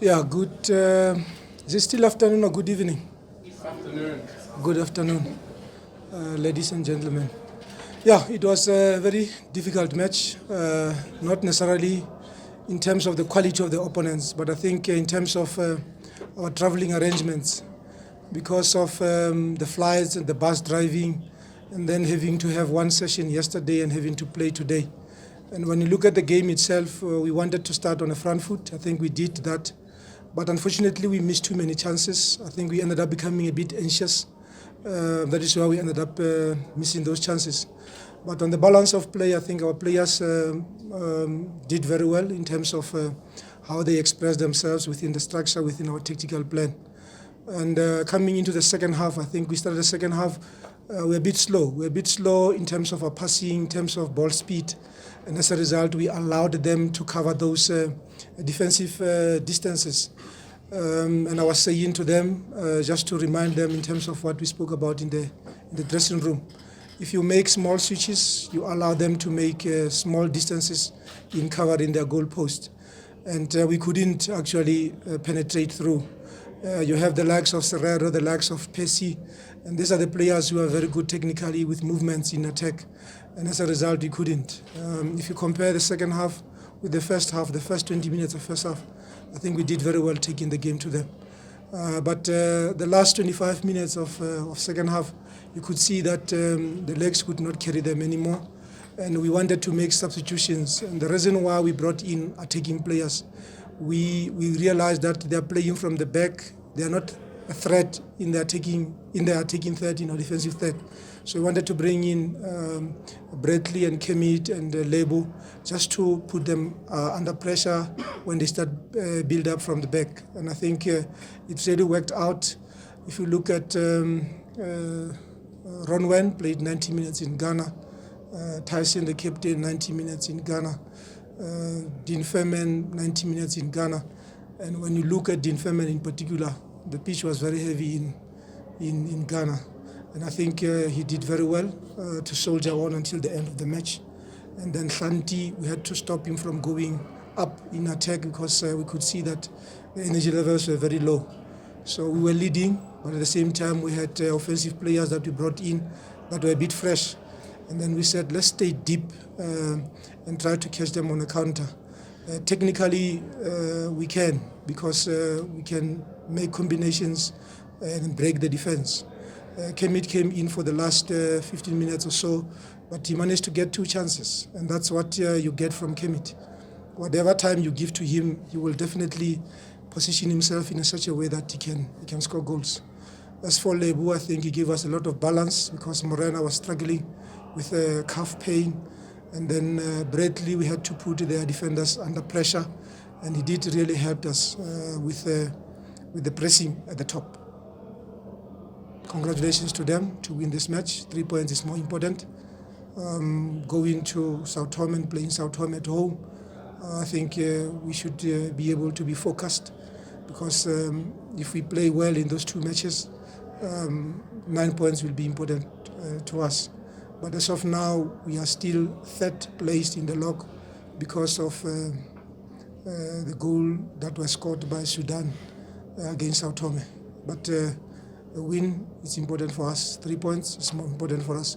Yeah, good. Is it still afternoon or good evening? Afternoon. Good afternoon, ladies and gentlemen. Yeah, it was a very difficult match, not necessarily in terms of the quality of the opponents, but I think in terms of our traveling arrangements, because of the flights and the bus driving, and then having to have one session yesterday and having to play today. And when you look at the game itself, we wanted to start on a front foot. I think we did that. But unfortunately, we missed too many chances. I think we ended up becoming a bit anxious. That is why we ended up missing those chances. But on the balance of play, I think our players did very well in terms of how they expressed themselves within the structure, within our tactical plan. And coming into the second half, I think we started the second half, we're a bit slow. We're a bit slow in terms of our passing, in terms of ball speed. And as a result, we allowed them to cover those defensive distances. And I was saying to them, just to remind them in terms of what we spoke about in the dressing room, if you make small switches, you allow them to make small distances in covering their goal post. And we couldn't actually penetrate through. You have the likes of Serrero, the likes of Pesci, and these are the players who are very good technically with movements in attack. And as a result, we couldn't. If you compare the second half with the first half, the first 20 minutes of first half, I think we did very well taking the game to them. But the last 25 minutes of second half, you could see that the legs could not carry them anymore. And we wanted to make substitutions. And the reason why we brought in attacking players, we realized that they are playing from the back. They are not a threat in their attacking third, in our defensive third. So we wanted to bring in Bradley and Kemit and Lebo just to put them under pressure when they start build up from the back. And I think it's really worked out. If you look at Ronwen, played 90 minutes in Ghana. Tyson, the captain, 90 minutes in Ghana. Dean Furman, 90 minutes in Ghana. And when you look at Dean Furman in particular, the pitch was very heavy in Ghana. And I think he did very well to soldier on until the end of the match. And then Santi, we had to stop him from going up in attack because we could see that the energy levels were very low. So we were leading, but at the same time we had offensive players that we brought in that were a bit fresh. And then we said, let's stay deep and try to catch them on a counter. Technically, we can, because we can make combinations and break the defense. Kemit came in for the last 15 minutes or so, but he managed to get 2 chances. And that's what you get from Kemit. Whatever time you give to him, he will definitely position himself in such a way that he can score goals. As for Lebu, I think he gave us a lot of balance because Morena was struggling with calf pain. And then Bradley, we had to put their defenders under pressure. And he did really help us with the pressing at the top. Congratulations to them to win this match. 3 points is more important. Going to Sao Tome and playing Sao Tome at home, I think we should be able to be focused because if we play well in those 2 matches, 9 points will be important to us. But as of now, we are still 3rd placed in the log because of the goal that was scored by Sudan against Sao Tome. But a win is important for us. 3 points is more important for us.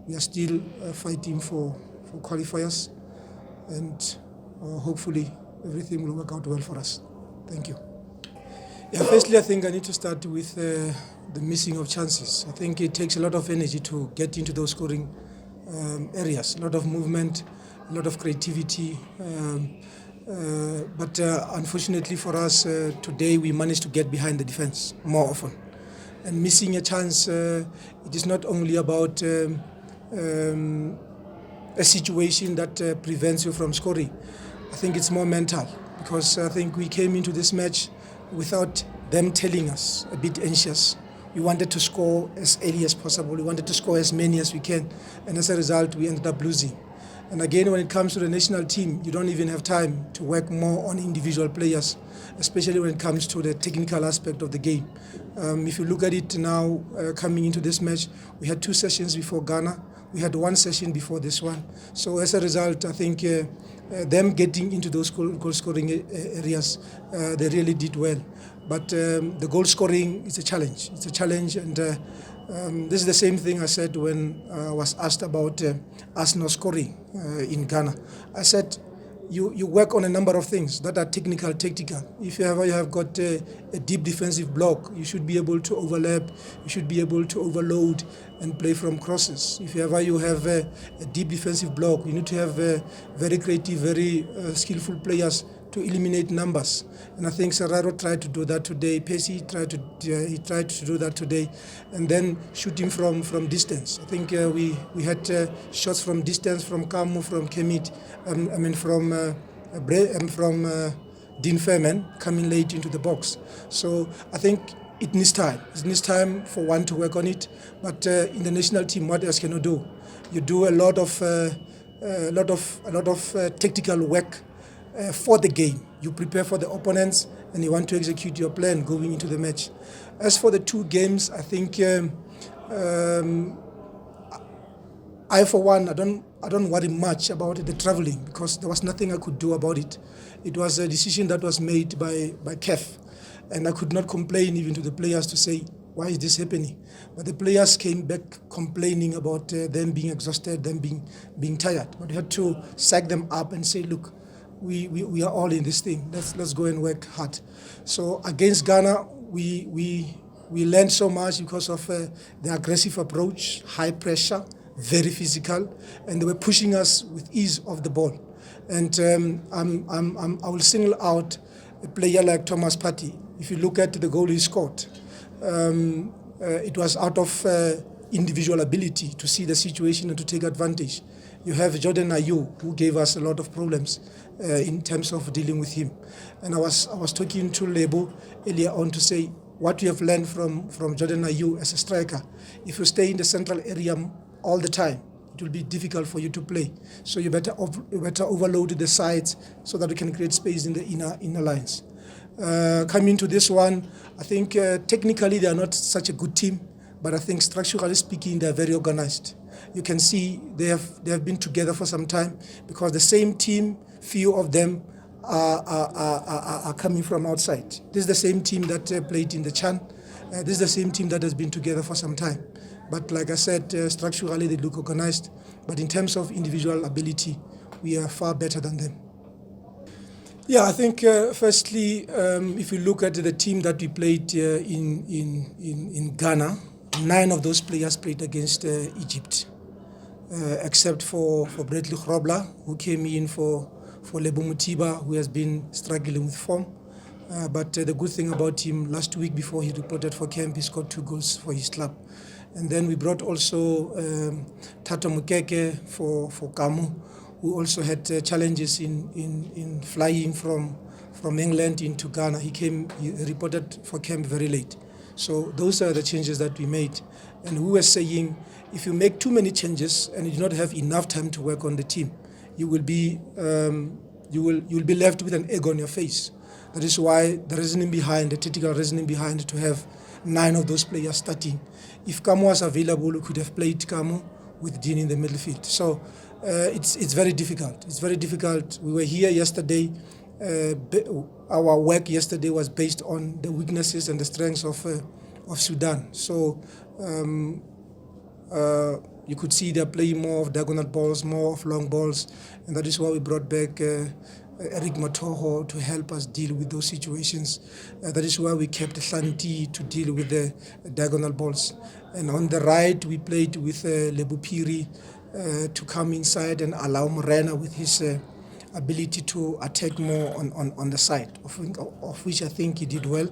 We are still fighting for qualifiers, and hopefully everything will work out well for us. Thank you. Yeah, firstly, I think I need to start with the missing of chances. I think it takes a lot of energy to get into those scoring areas, a lot of movement, a lot of creativity. But unfortunately for us, today we managed to get behind the defense more often. And missing a chance, it is not only about a situation that prevents you from scoring. I think it's more mental because I think we came into this match without them telling us, a bit anxious. We wanted to score as early as possible. We wanted to score as many as we can. And as a result, we ended up losing. And again, when it comes to the national team, you don't even have time to work more on individual players, especially when it comes to the technical aspect of the game. If you look at it now, coming into this match, we had 2 sessions before Ghana. We had 1 session before this one. So as a result, I think them getting into those goal scoring areas, they really did well. But the goal scoring is a challenge. It's a challenge, and this is the same thing I said when I was asked about us not scoring in Ghana. I said, you work on a number of things that are technical, tactical. If you have got a deep defensive block, you should be able to overlap, you should be able to overload and play from crosses. If ever you have a deep defensive block, you need to have very creative, very skillful players to eliminate numbers. And I think Serraro tried to do that today. Pesci tried to do that today, and then shooting from distance. I think we had shots from distance from Kamu, from Kemit, from Dean Fairman coming late into the box. So I think it needs time. It needs time for one to work on it. But in the national team, what else can you do? You do a lot of tactical work for the game. You prepare for the opponents and you want to execute your plan going into the match. As for the two games, I think I for one, I don't worry much about the travelling, because there was nothing I could do about it. It was a decision that was made by CAF, and I could not complain even to the players to say, why is this happening? But the players came back complaining about them being exhausted, them being tired. But we had to sack them up and say, look, we are all in this thing. Let's go and work hard. So against Ghana, we learned so much because of the aggressive approach, high pressure, very physical, and they were pushing us with ease off the ball. And I will single out a player like Thomas Partey. If you look at the goal he scored, it was out of individual ability to see the situation and to take advantage. You have Jordan Ayew, who gave us a lot of problems in terms of dealing with him. And I was talking to Lebo earlier on to say what we have learned from Jordan Ayew as a striker. If you stay in the central area all the time, it will be difficult for you to play. So you better overload the sides so that you can create space in the inner lines. Coming to this one, I think technically they are not such a good team, but I think structurally speaking, they are very organized. You can see they have been together for some time, because the same team, few of them are coming from outside. This is the same team that played in the Chan. This is the same team that has been together for some time. But like I said, structurally they look organized. But in terms of individual ability, we are far better than them. Yeah, I think firstly, if you look at the team that we played in Ghana, 9 of those players played against Egypt, except for Bradley Grobler, who came in for Lebo Mutiba, who has been struggling with form. But the good thing about him, last week before he reported for camp, he scored 2 goals for his club. And then we brought also Tato Mukeke for Kamu, who also had challenges in flying from England into Ghana. He reported for camp very late. So those are the changes that we made. And we were saying, if you make too many changes and you do not have enough time to work on the team, you will be left with an egg on your face. That is why the reasoning behind, the tactical reasoning behind, to have 9 of those players starting. If Kamu was available, we could have played Kamu with Dean in the middle field. So it's very difficult. It's very difficult. We were here yesterday. Our work yesterday was based on the weaknesses and the strengths of Sudan. So you could see they're playing more of diagonal balls, more of long balls, and that is why we brought back Eric Matoho to help us deal with those situations. That is why we kept Santi to deal with the diagonal balls. And on the right, we played with Lebupiri to come inside and allow Morena with his ability to attack more on the side, of which I think he did well,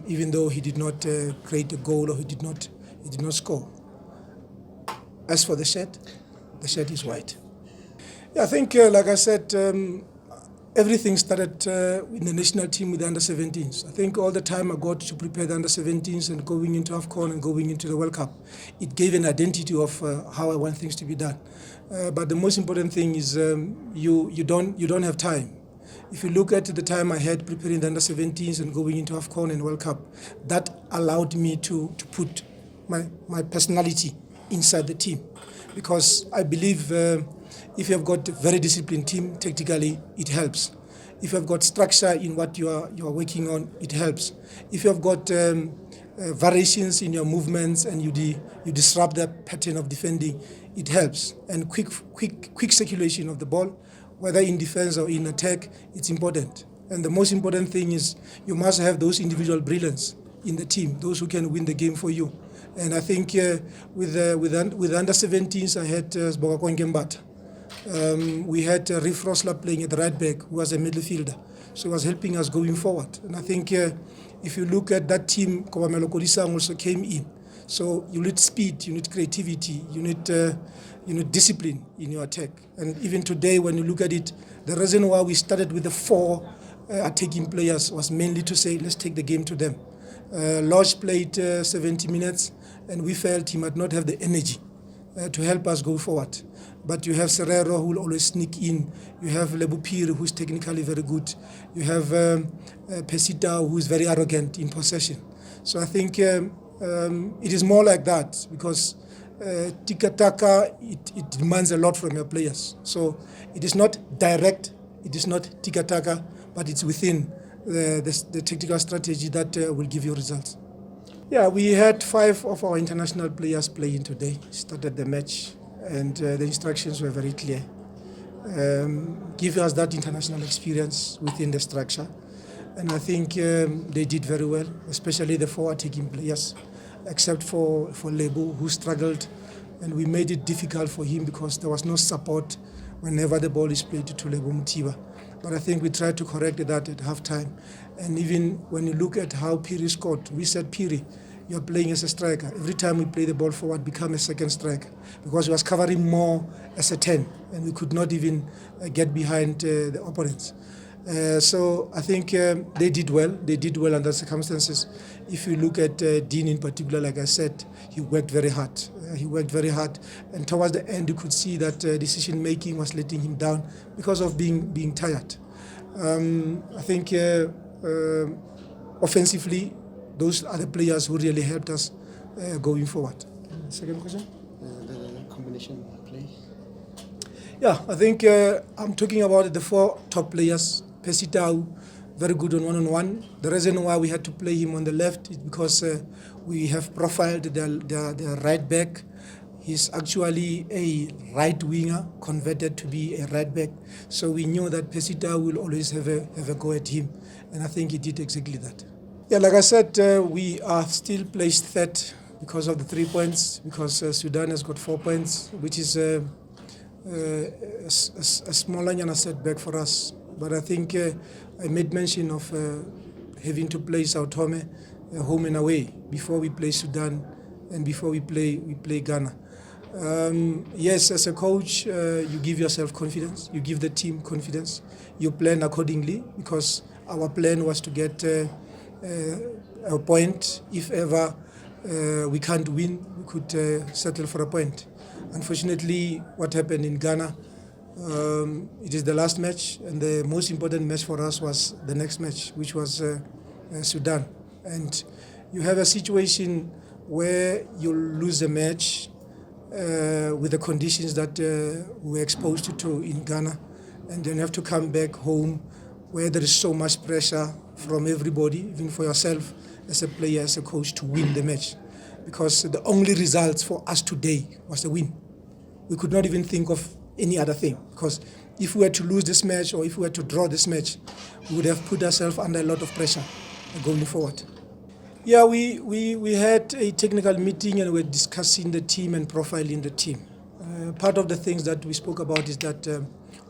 even though he did not create a goal, or he did not score. As for the shirt is white. Yeah, I think, like I said, everything started in the national team with the under-17s. I think all the time I got to prepare the under-17s and going into AFCON and going into the World Cup, it gave an identity of how I want things to be done. But the most important thing is you don't have time. If you look at the time I had preparing the under-17s and going into AFCON and World Cup, that allowed me to put my personality inside the team, because I believe if you have got a very disciplined team, tactically, it helps. If you have got structure in what you are working on, it helps. If you have got variations in your movements and you disrupt the pattern of defending, it helps. And quick circulation of the ball, whether in defense or in attack, it's important. And the most important thing is you must have those individual brilliance in the team, those who can win the game for you. And I think with under 17s, I had Sbogakwa Nkembata. We had Riff Rosler playing at the right back, who was a midfielder. So he was helping us going forward. And I think if you look at that team, Kobamelo Kodisang also came in. So you need speed, you need creativity, you need discipline in your attack. And even today, when you look at it, the reason why we started with the 4 attacking players was mainly to say, let's take the game to them. Lodge played 70 minutes, and we felt he might not have the energy to help us go forward. But you have Serrero, who will always sneak in. You have Lebupiri, who's technically very good. You have Pesita, who is very arrogant in possession. So I think it is more like that, because tiki-taka, it demands a lot from your players. So it is not direct, it is not tiki-taka, but it's within the tactical strategy that will give you results. Yeah, we had 5 of our international players playing today, started the match, and the instructions were very clear. Give us that international experience within the structure. And I think they did very well, especially the 4 attacking players, except for Lebu, who struggled, and we made it difficult for him because there was no support whenever the ball is played to Lebu Mutiba. But I think we tried to correct that at halftime. And even when you look at how Piri scored, we said, Piri, you're playing as a striker. Every time we play the ball forward, become a second striker, because he was covering more as a 10, and we could not even get behind the opponents. So I think they did well. They did well under circumstances. If you look at Dean in particular, like I said, he worked very hard. And towards the end, you could see that decision-making was letting him down because of being tired. I think offensively, those are the players who really helped us going forward. Second question? The combination play. Yeah, I think I'm talking about the 4 top players. Pesitau, very good on one-on-one. The reason why we had to play him on the left is because we have profiled the right back. He's actually a right winger converted to be a right back. So we knew that Pesitau will always have a go at him. And I think he did exactly that. Yeah, like I said, we are still placed 3rd because of the 3 points, because Sudan has got 4 points, which is a small setback for us. But I think I made mention of having to play Sao Tome home and away before we play Sudan and before we play Ghana. Yes, as a coach, you give yourself confidence, you give the team confidence, you plan accordingly, because our plan was to get a point. If ever we can't win, we could settle for a point. Unfortunately, what happened in Ghana, it is the last match, and the most important match for us was the next match, which was Sudan. And you have a situation where you lose a match with the conditions that we were exposed to in Ghana, and then you have to come back home where there is so much pressure from everybody, even for yourself as a player, as a coach, to win the match. Because the only results for us today was a win. We could not even think of any other thing, because if we were to lose this match or if we were to draw this match, we would have put ourselves under a lot of pressure going forward. Yeah, we had a technical meeting and we're discussing the team and profiling the team. Part of the things that we spoke about is that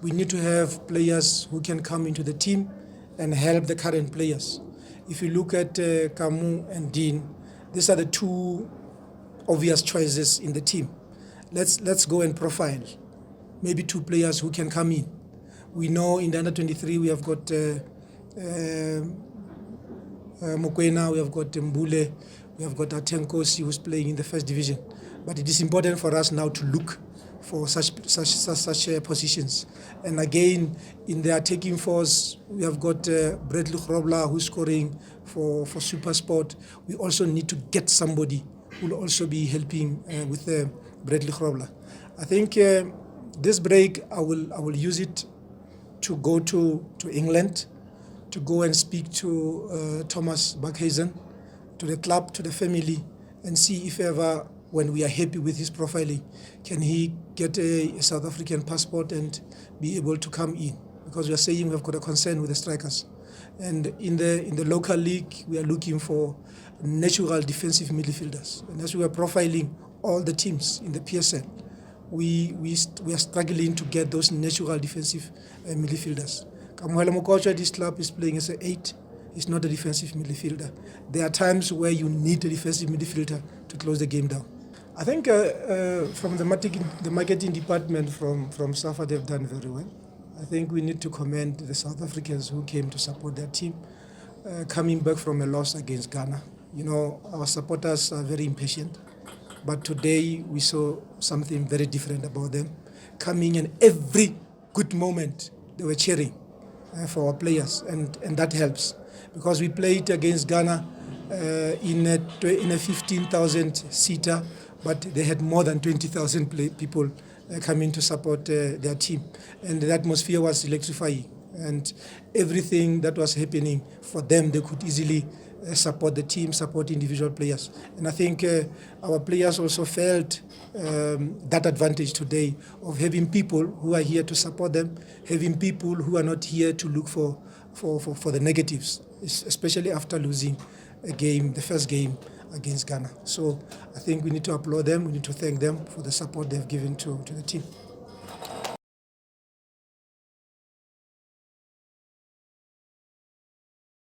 we need to have players who can come into the team and help the current players. If you look at Kamu and Dean, these are the 2 obvious choices in the team. Let's go and profile maybe 2 players who can come in. We know in the under-23 we have got Mokwena, we have got Mbule, we have got Atenkosi, who's playing in the 1st division. But it is important for us now to look for such positions. And again, in the attacking force, we have got Bradley Grobler, who's scoring for SuperSport. We also need to get somebody who will also be helping with Bradley Grobler. I think This break, I will use it to go to England, to go and speak to Thomas Buckhazen, to the club, to the family, and see if ever, when we are happy with his profiling, can he get a South African passport and be able to come in? Because we are saying we've got a concern with the strikers. And in the local league, we are looking for natural defensive midfielders. And as we are profiling all the teams in the PSL, we are struggling to get those natural defensive midfielders. Kamuela Mokocha, this club is playing as an 8. He's not a defensive midfielder. There are times where you need a defensive midfielder to close the game down. I think from the marketing department from SAFA, they've done very well. I think we need to commend the South Africans who came to support their team, coming back from a loss against Ghana. You know, our supporters are very impatient, but today we saw something very different about them. Coming in every good moment, they were cheering for our players, and that helps. Because we played against Ghana in a 15,000-seater, but they had more than 20,000 people coming to support their team. And the atmosphere was electrifying. And everything that was happening for them, they could easily support the team, support individual players. And I think our players also felt that advantage today of having people who are here to support them, having people who are not here to look for the negatives, especially after losing a game, the first game against Ghana. So I think we need to applaud them, we need to thank them for the support they've given to the team.